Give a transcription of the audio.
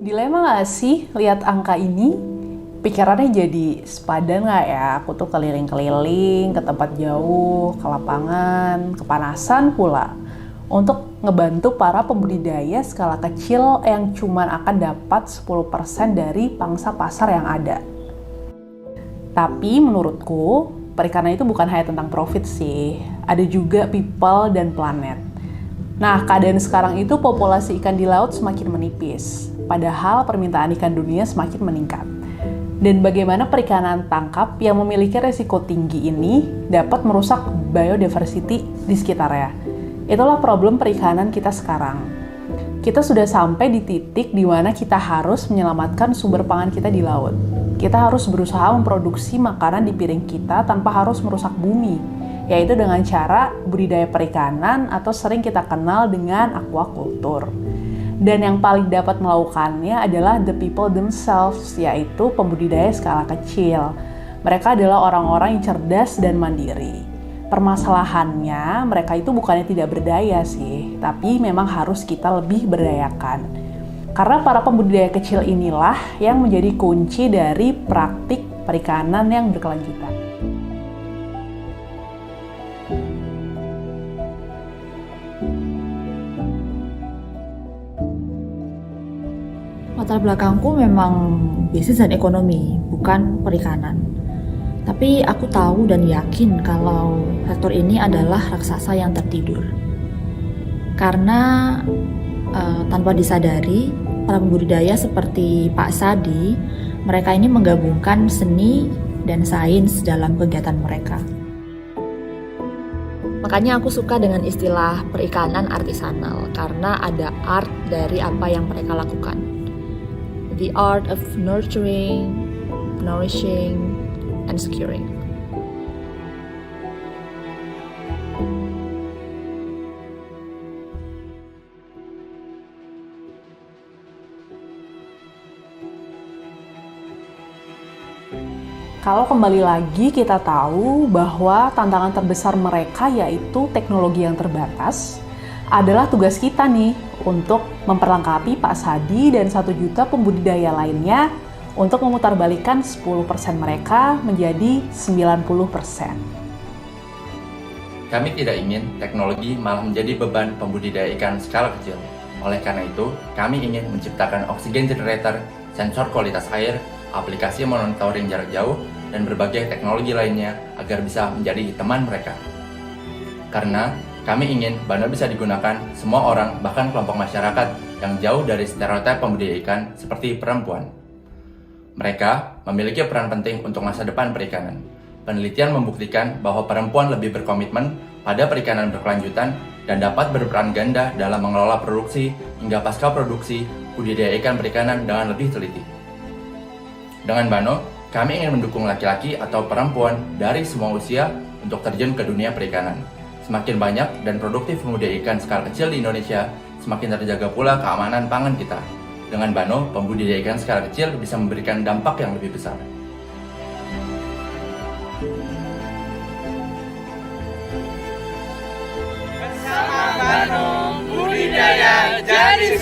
Dilema gak sih lihat angka ini? Pikirannya jadi sepadan gak ya? Aku tuh keliling-keliling ke tempat jauh, ke lapangan, kepanasan pula. Untuk ngebantu para pembudidaya skala kecil yang cuma akan dapat 10% dari pangsa pasar yang ada. Tapi menurutku, perikanan itu bukan hanya tentang profit sih. Ada juga people dan planet. Nah, keadaan sekarang itu populasi ikan di laut semakin menipis, padahal permintaan ikan dunia semakin meningkat. Dan bagaimana perikanan tangkap yang memiliki resiko tinggi ini dapat merusak biodiversity di sekitarnya. Itulah problem perikanan kita sekarang. Kita sudah sampai di titik di mana kita harus menyelamatkan sumber pangan kita di laut. Kita harus berusaha memproduksi makanan di piring kita tanpa harus merusak bumi, yaitu dengan cara budidaya perikanan atau sering kita kenal dengan aquaculture. Dan yang paling dapat melakukannya adalah the people themselves, yaitu pembudidaya skala kecil. Mereka adalah orang-orang yang cerdas dan mandiri. Permasalahannya, mereka itu bukannya tidak berdaya sih, tapi memang harus kita lebih berdayakan. Karena para pembudidaya kecil inilah yang menjadi kunci dari praktik perikanan yang berkelanjutan. Latar belakangku memang bisnis dan ekonomi, bukan perikanan. Tapi aku tahu dan yakin kalau sektor ini adalah raksasa yang tertidur. Karena tanpa disadari, para pembudidaya seperti Pak Sadi, mereka ini menggabungkan seni dan sains dalam kegiatan mereka. Makanya aku suka dengan istilah perikanan artisanal, karena ada art dari apa yang mereka lakukan. The art of nurturing, nourishing, and securing. Kalau kembali lagi kita tahu bahwa tantangan terbesar mereka yaitu teknologi yang terbatas, adalah tugas kita nih untuk memperlengkapi Pak Sadi dan 1 juta pembudidaya lainnya untuk memutarbalikkan 10% mereka menjadi 90%. Kami tidak ingin teknologi malah menjadi beban pembudidaya ikan skala kecil. Oleh karena itu, kami ingin menciptakan oksigen generator, sensor kualitas air, aplikasi monitoring jarak jauh, dan berbagai teknologi lainnya agar bisa menjadi teman mereka. Karena kami ingin Bano bisa digunakan semua orang, bahkan kelompok masyarakat yang jauh dari stereotip pembudidaya ikan seperti perempuan. Mereka memiliki peran penting untuk masa depan perikanan. Penelitian membuktikan bahwa perempuan lebih berkomitmen pada perikanan berkelanjutan dan dapat berperan ganda dalam mengelola produksi hingga pasca produksi budidaya ikan perikanan dengan lebih teliti. Dengan Bano, kami ingin mendukung laki-laki atau perempuan dari semua usia untuk terjun ke dunia perikanan. Semakin banyak dan produktif pembudidaya ikan skala kecil di Indonesia, semakin terjaga pula keamanan pangan kita. Dengan Bano, pembudidaya ikan skala kecil bisa memberikan dampak yang lebih besar. Bersama Bano, budidaya jadi